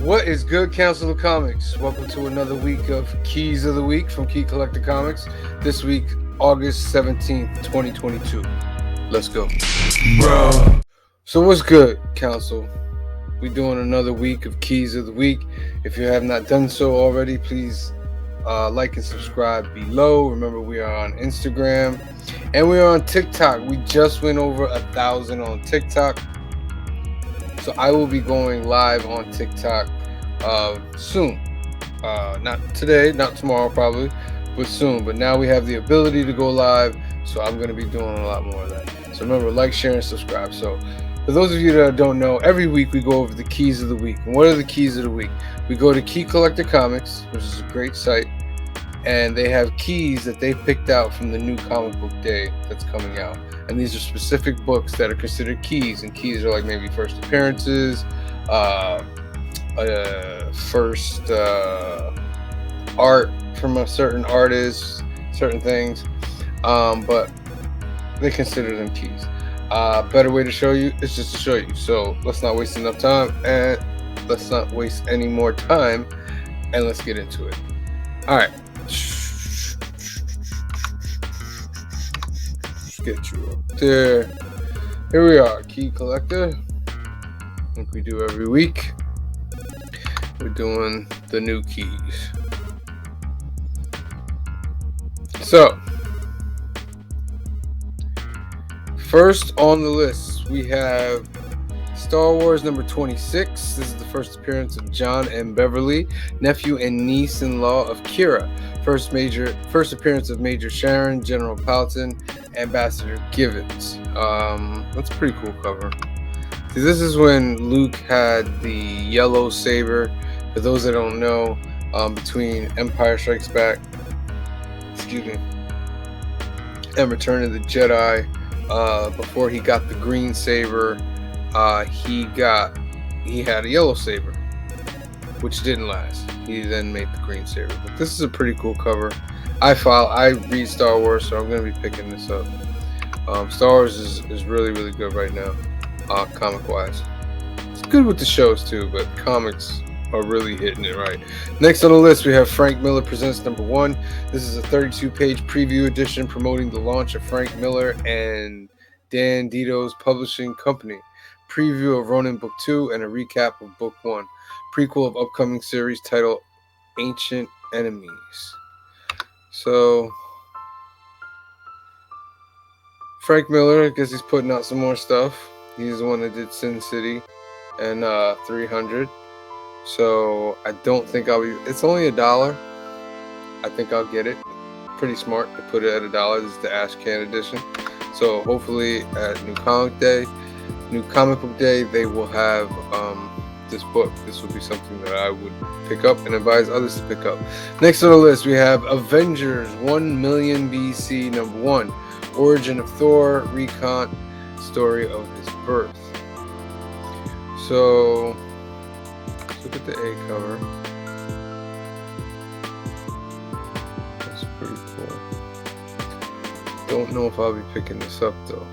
What is good, Council of Comics? Welcome to another week of Keys of the Week from Key Collector Comics. This week, August 17th, 2022. Let's go. Bro. So what's good, Council? We're doing another week of Keys of the Week. If you have not done so already, please like and subscribe below. Remember, we are on Instagram and we are on TikTok. We just went over 1,000 on TikTok. So I will be going live on TikTok soon. Not today, not tomorrow probably, but soon. But now we have the ability to go live, so I'm going to be doing a lot more of that. So remember, like, share, and subscribe. So for those of you that don't know, every week we go over the keys of the week. And what are the keys of the week? We go to Key Collector Comics, which is a great site, and they have keys that they picked out from the new comic book day that's coming out. And these are specific books that are considered keys. And keys are like maybe first appearances, first art from a certain artist, certain things. But they consider them keys. Better way to show you is just to show you. So let's not waste enough time, and let's not waste any more time, and let's get into it. All right. Get you up there. Here we are, Key Collector. Like we do every week. We're doing the new keys. So, first on the list, we have Star Wars number 26. This is the first appearance of John and Beverly, nephew and niece-in-law of Kira. First appearance of Major Sharon, General Palton, Ambassador Givens. That's a pretty cool cover. See, this is when Luke had the yellow saber. For those that don't know, between Empire Strikes Back, and Return of the Jedi, before he got the green saber, he had a yellow saber, which didn't last. He then made the green saber. But this is a pretty cool cover. I read Star Wars, so I'm going to be picking this up. Star Wars is really, really good right now, comic-wise. It's good with the shows, too, but comics are really hitting it right. Next on the list, we have Frank Miller Presents number 1. This is a 32-page preview edition promoting the launch of Frank Miller and Dan Dito's publishing company. Preview of Ronin Book 2 and a recap of Book 1. Prequel of upcoming series titled Ancient Enemies. So, Frank Miller, I guess he's putting out some more stuff. He's the one that did Sin City and 300. So, I don't think it's only $1. I think I'll get it. Pretty smart to put it at $1. This is the Ash Can edition. So, hopefully at New Comic Book Day, they will have this book. This will be something that I would pick up and advise others to pick up. Next on the list, we have Avengers 1 Million BC number 1. Origin of Thor, recount story of his birth. So, let's look at the A cover. That's pretty cool. Don't know if I'll be picking this up though.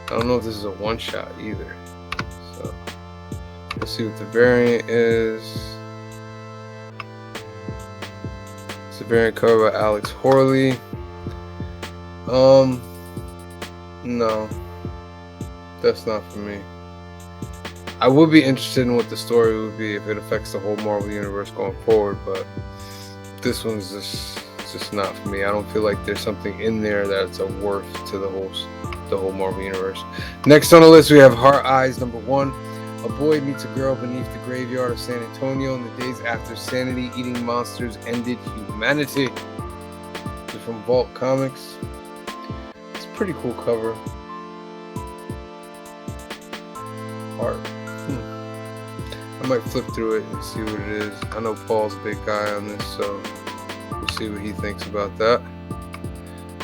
I don't know if this is a one-shot either. So, let's see what the variant is. It's a variant cover by Alex Horley. No, that's not for me. I would be interested in what the story would be if it affects the whole Marvel Universe going forward, but this one's just not for me. I don't feel like there's something in there that's a worth to the whole Marvel Universe. Next on the list, we have Heart Eyes number 1. A boy meets a girl beneath the graveyard of San Antonio in the days after sanity-eating monsters ended humanity. This is from Vault Comics. It's a pretty cool cover. Heart. I might flip through it and see what it is. I know Paul's a big guy on this, so we'll see what he thinks about that.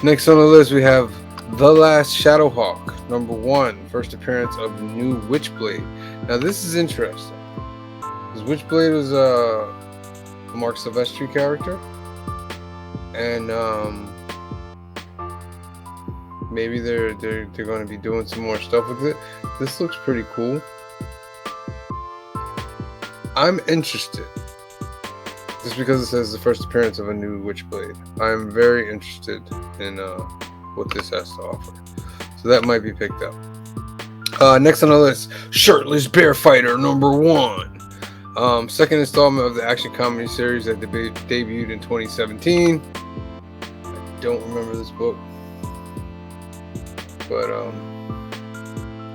Next on the list, we have The Last Shadowhawk, number 1, first appearance of the new Witchblade. Now this is interesting, because Witchblade was a Mark Silvestri character, and maybe they're going to be doing some more stuff with it. This looks pretty cool. I'm interested. Just because it says the first appearance of a new Witchblade. I'm very interested in what this has to offer. So that might be picked up. Next on the list, Shirtless Bear Fighter #1. Second installment of the action comedy series that debuted in 2017. I don't remember this book. But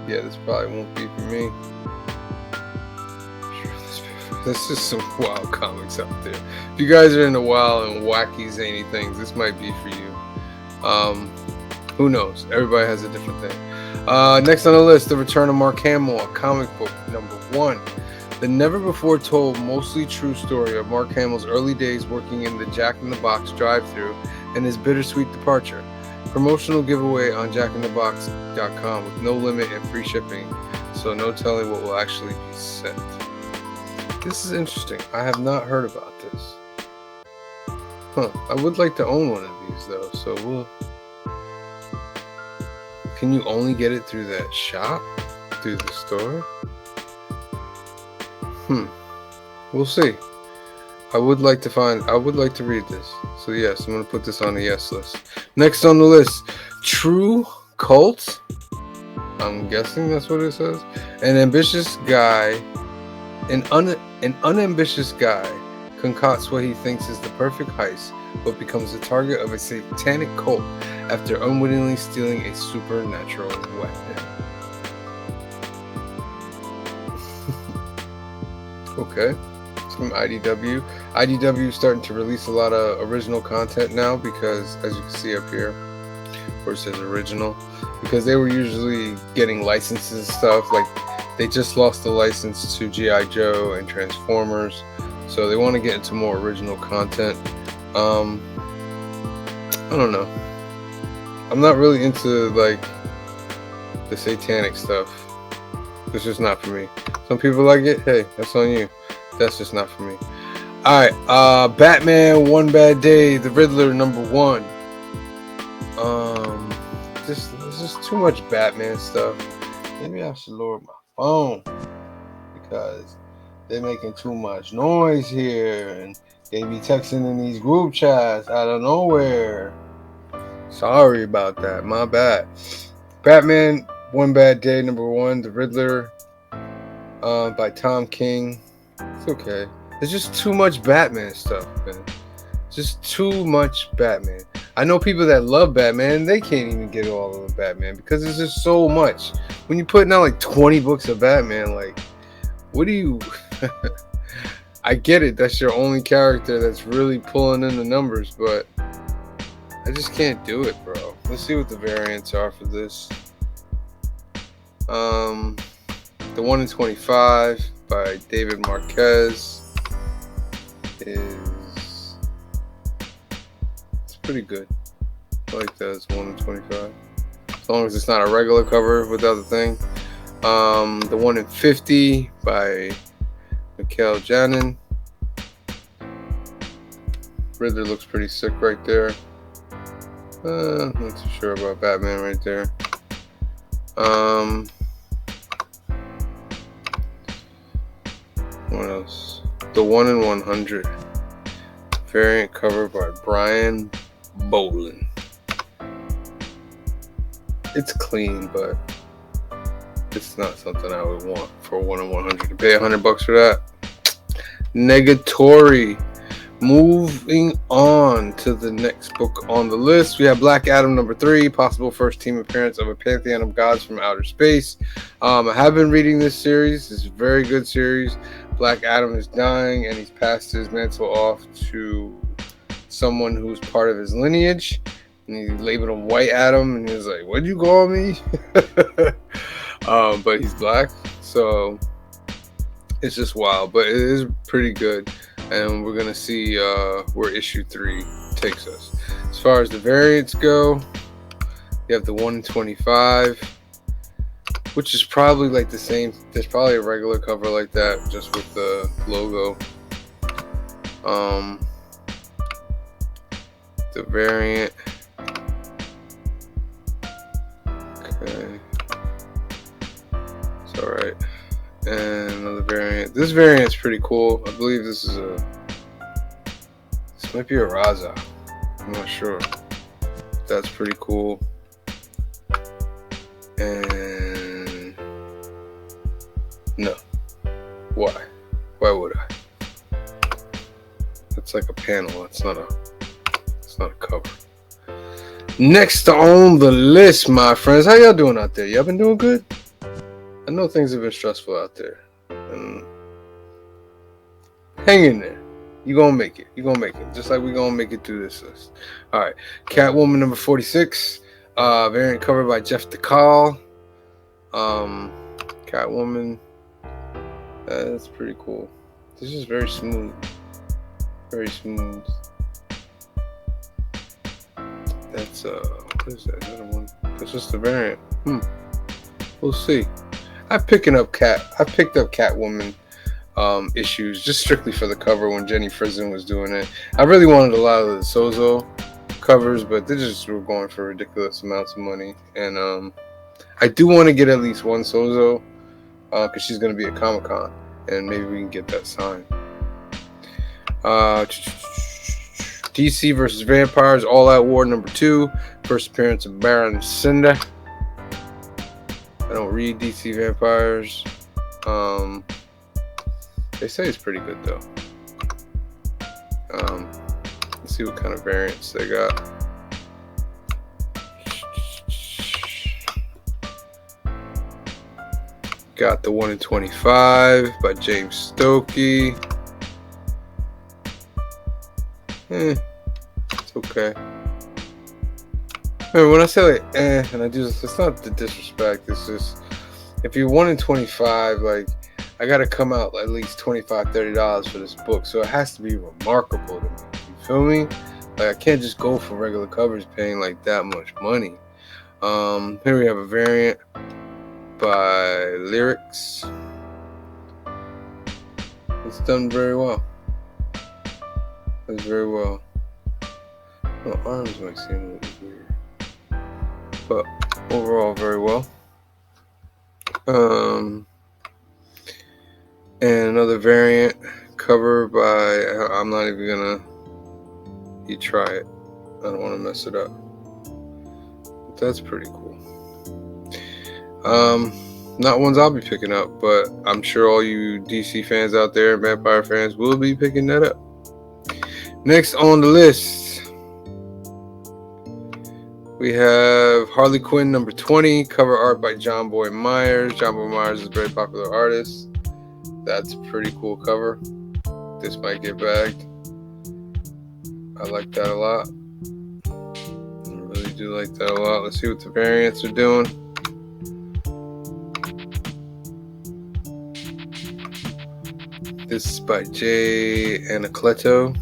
yeah, this probably won't be for me. There's just some wild comics out there. If you guys are into wild and wacky, zany things, this might be for you. Who knows? Everybody has a different thing. Next on the list, The Return of Mark Hamill, a comic book #1. The never-before-told, mostly true story of Mark Hamill's early days working in the Jack in the Box drive-thru and his bittersweet departure. Promotional giveaway on jackinthebox.com with no limit and free shipping, so no telling what will actually be sent. This is interesting. I have not heard about this. I would like to own one of these though, so we'll... Can you only get it through that shop? Through the store? We'll see. I would like to read this. So yes, I'm going to put this on the yes list. Next on the list, True Cult. I'm guessing that's what it says. An unambitious guy concocts what he thinks is the perfect heist, but becomes the target of a satanic cult after unwittingly stealing a supernatural weapon. Okay. It's from IDW. IDW is starting to release a lot of original content now because, as you can see up here, where it says original, because they were usually getting licenses and stuff. Like, they just lost the license to G.I. Joe and Transformers, so they want to get into more original content. I don't know. I'm not really into like the satanic stuff. It's just not for me. Some people like it. Hey, that's on you. That's just not for me. Alright, Batman One Bad Day, the Riddler #1. There's just too much Batman stuff. Maybe I should lower my phone because they're making too much noise here and they be texting in these group chats out of nowhere. Sorry about that, my bad. Batman One Bad Day #1, the Riddler, by Tom King. It's okay. There's just too much Batman stuff, man. Just too much Batman. I know people that love Batman, they can't even get all of the Batman because there's just so much. When you're putting out like 20 books of Batman, like, what do you... I get it, that's your only character that's really pulling in the numbers, but I just can't do it, bro. Let's see what the variants are for this. The 1 in 25 by David Marquez is... it's pretty good. I like that. It's 1 in 25. As long as it's not a regular cover without the thing. The 1 in 50 by Mikhail Janin. Riddler looks pretty sick right there. I'm not too sure about Batman right there. What else? The 1 in 100 variant cover by Brian Bolin. It's clean, but it's not something I would want for 1 in 100. To pay $100 for that. Negatory. Moving on to the next book on the list, we have Black Adam #3, possible first team appearance of a pantheon of gods from outer space. I have been reading this series. It's a very good series. Black Adam is dying, and he's passed his mantle off to someone who's part of his lineage. And he labeled him White Adam, and he was like, "What'd you call me?" But he's black, so it's just wild. But it is pretty good. And we're going to see where issue 3 takes us. As far as the variants go, you have the 1 in 25, which is probably like the same. There's probably a regular cover like that, just with the logo. The variant. Okay. It's alright. And another variant. This variant's pretty cool. I believe this might be a Raza. I'm not sure. That's pretty cool. And no. Why? Why would I? It's like a panel. It's not a cover. Next on the list, my friends. How y'all doing out there? Y'all been doing good? I know things have been stressful out there. And hang in there. You're going to make it. You're going to make it. Just like we're going to make it through this list. All right. Catwoman number 46. Variant covered by Jeff DeCall. Catwoman. That's pretty cool. This is very smooth. Very smooth. That's what is that? Another one. That's just a variant. We'll see. I picked up Catwoman issues just strictly for the cover when Jenny Frison was doing it. I really wanted a lot of the Sozo covers, but they just were going for ridiculous amounts of money. And I do want to get at least one Sozo because she's going to be at Comic-Con, and maybe we can get that signed. DC versus Vampires, All Out War number 2. First appearance of Baron Cinder. I don't read DC Vampires. They say it's pretty good though. Let's see what kind of variants they got. Got the 1 in 25 by James Stokey. It's okay. Remember, when I say like and I do this, it's not the disrespect. It's just if you're 1 in 25, like I gotta come out at least $25-$30 for this book, so it has to be remarkable to me. You feel me? Like I can't just go for regular covers paying like that much money. Here we have a variant by Lyrics. It's done very well. It's very well. My arms might seem a little weird, but overall very well. And another variant cover by, I'm not even gonna, you try it. I don't want to mess it up. But that's pretty cool. Not ones I'll be picking up, but I'm sure all you DC fans out there, Vampire fans, will be picking that up. Next on the list, we have Harley Quinn number 20, cover art by John Boy Myers. John Boy Myers is a very popular artist. That's a pretty cool cover. This might get bagged. I like that a lot. I really do like that a lot. Let's see what the variants are doing. This is by Jay Anacleto.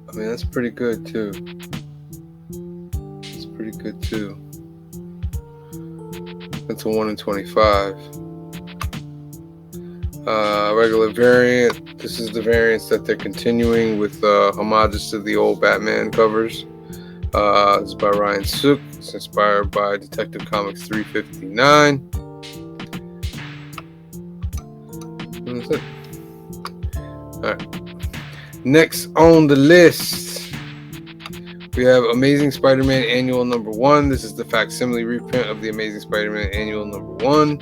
I mean, that's pretty good too. It's pretty good too. That's a 1 in 25. Regular variant. This is the variants that they're continuing with homages to the old Batman covers. It's by Ryan Sook. It's inspired by Detective Comics 359. That's it. Alright. Next on the list, we have Amazing Spider-Man Annual number 1. This is the facsimile reprint of the Amazing Spider-Man Annual number 1.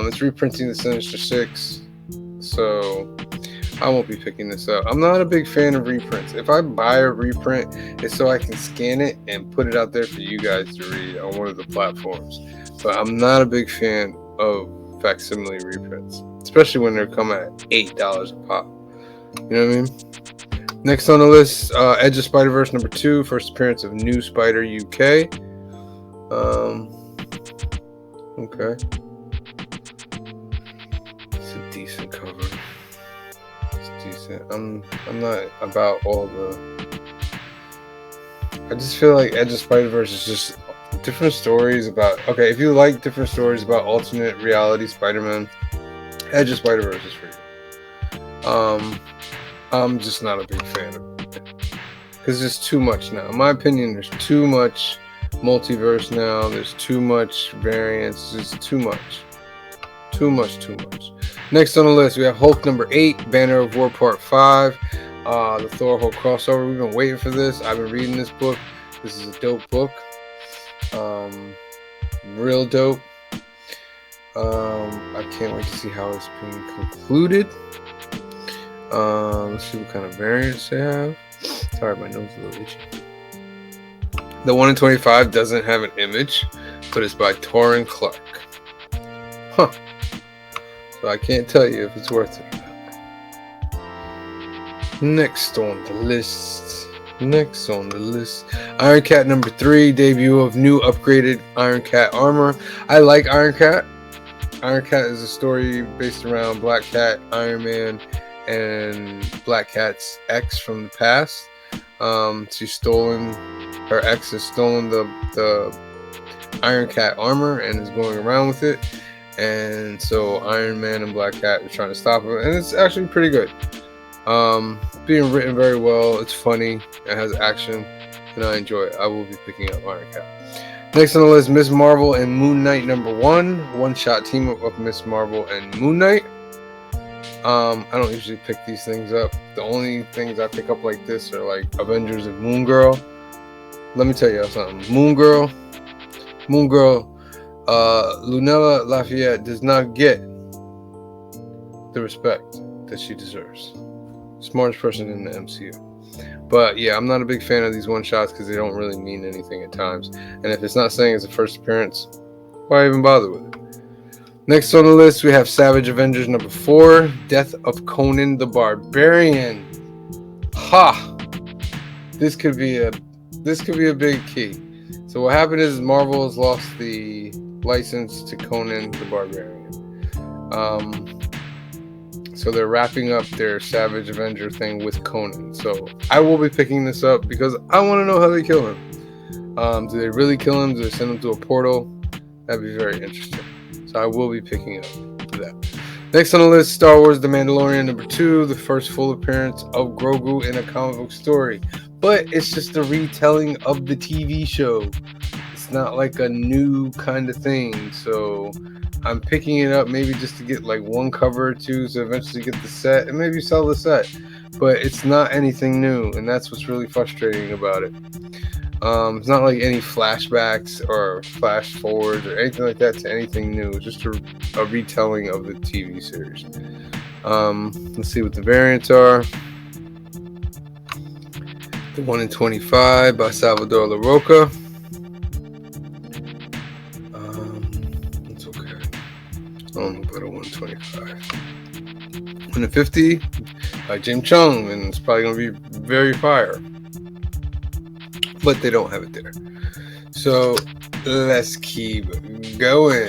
It's reprinting the Sinister Six, so I won't be picking this up. I'm not a big fan of reprints. If I buy a reprint, it's so I can scan it and put it out there for you guys to read on one of the platforms. But I'm not a big fan of facsimile reprints, especially when they're coming at $8 a pop. You know what I mean? Next on the list, Edge of Spider-Verse number 2, first appearance of New Spider UK. Okay. It's a decent cover. It's decent. I'm not about all the... I just feel like Edge of Spider-Verse is just different stories about... Okay, if you like different stories about alternate reality Spider-Man, Edge of Spider-Verse is for you. I'm just not a big fan of it because there's too much now. In my opinion, there's too much multiverse now. There's too much variance. It's too much. Too much. Next on the list, we have Hulk number 8, Banner of War Part 5. The Thor Hulk crossover. We've been waiting for this. I've been reading this book. This is a dope book. Real dope. I can't wait to see how it's being concluded. Let's see what kind of variants they have. Sorry, my nose is a little itchy. The 1 in 25 doesn't have an image, but it's by Torrin Clark. Huh. So I can't tell you if it's worth it or not. Next on the list, Iron Cat number 3, debut of new upgraded Iron Cat armor. I like Iron Cat. Iron Cat is a story based around Black Cat, Iron Man, and Black Cat's ex from the past. Her ex has stolen the Iron Cat armor and is going around with it. And so Iron Man and Black Cat are trying to stop her. And it's actually pretty good. Being written very well. It's funny. It has action. And I enjoy it. I will be picking up Iron Cat. Next on the list, Miss Marvel and Moon Knight number 1. One-shot team up of Miss Marvel and Moon Knight. I don't usually pick these things up. The only things I pick up like this are like Avengers and Moon Girl. Let me tell you something. Moon Girl, Lunella Lafayette does not get the respect that she deserves. Smartest person in the MCU. But yeah, I'm not a big fan of these one-shots because they don't really mean anything at times. And if it's not saying it's a first appearance, why even bother with it? Next on the list, we have Savage Avengers number 4, Death of Conan the Barbarian. Ha! This could be a big key. So what happened is Marvel has lost the license to Conan the Barbarian. So they're wrapping up their Savage Avenger thing with Conan. So I will be picking this up because I want to know how they kill him. Do they really kill him? Do they send him to a portal? That'd be very interesting. So I will be picking up that. Next on the list, Star Wars The Mandalorian number 2, the first full appearance of Grogu in a comic book story. But it's just a retelling of the TV show. It's not like a new kind of thing. So I'm picking it up maybe just to get like one cover or two, so eventually get the set and maybe sell the set. But it's not anything new, and that's what's really frustrating about it. It's not like any flashbacks or flash forwards or anything like that to anything new. It's just a retelling of the TV series. Let's see what the variants are. The 1 in 25 by Salvador LaRocca. That's okay. I don't know about a 1 in 25. 1 in 50 by Jim Chung, and it's probably going to be very fire. But they don't have it there. So let's keep going.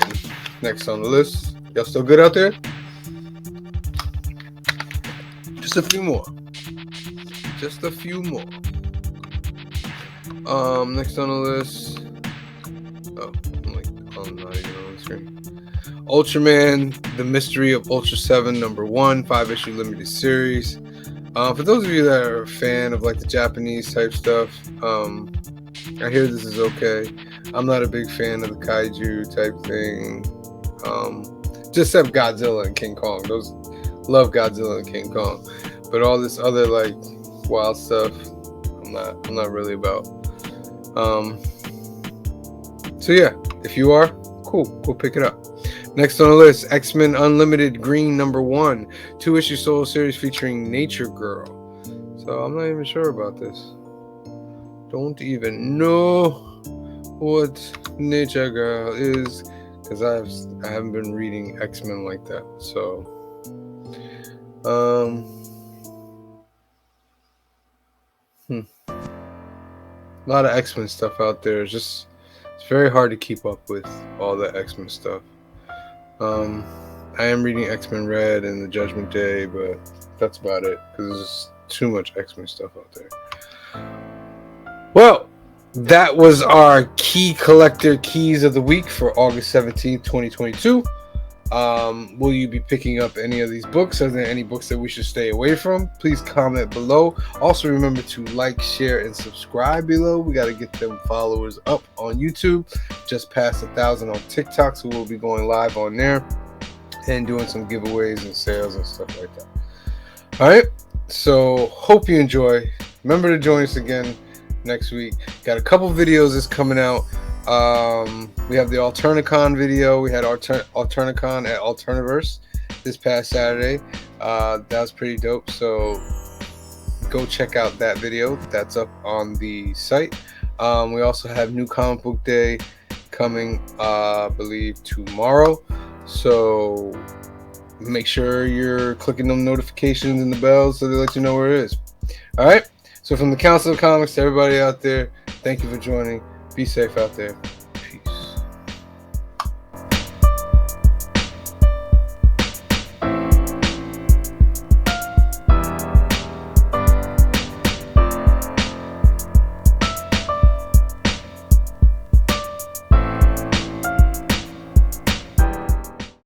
Next on the list. Y'all still good out there? Just a few more. Next on the list. I'm not even on the screen. Ultraman, The Mystery of Ultra 7, number 1, 5-issue limited series. For those of you that are a fan of like the Japanese type stuff, I hear this is okay. I'm not a big fan of the kaiju type thing. Just except Godzilla and King Kong. Those love Godzilla and King Kong. But all this other like wild stuff, I'm not really about. So yeah, if you are, cool, go pick it up. Next on the list, X-Men Unlimited Green number 1, 2-issue solo series featuring Nature Girl. So I'm not even sure about this. Don't even know what Nature Girl is because I haven't been reading X-Men like that. So a lot of X-Men stuff out there. It's very hard to keep up with all the X-Men stuff. I am reading X-Men Red and the Judgment Day, but that's about it because there's just too much X-Men stuff out there. Well, that was our key collector keys of the week for August 17th, 2022. Will you be picking up any of these books? Are there any books that we should stay away from? Please comment below. Also, remember to like, share, and subscribe below. We got to get them followers up on YouTube. Just past 1,000 on TikTok, so we'll be going live on there and doing some giveaways and sales and stuff like that. All right, so hope you enjoy. Remember to join us again next week. Got a couple videos that's coming out. We have the Alternicon video. We had Alternicon at Alterniverse this past Saturday. That was pretty dope, so go check out that video. That's up on the site. We also have New Comic Book Day coming, I believe, tomorrow, so make sure you're clicking them notifications and the bells so they let you know where it is. All right, so from the Council of Comics to everybody out there, thank you for joining. Be safe out there.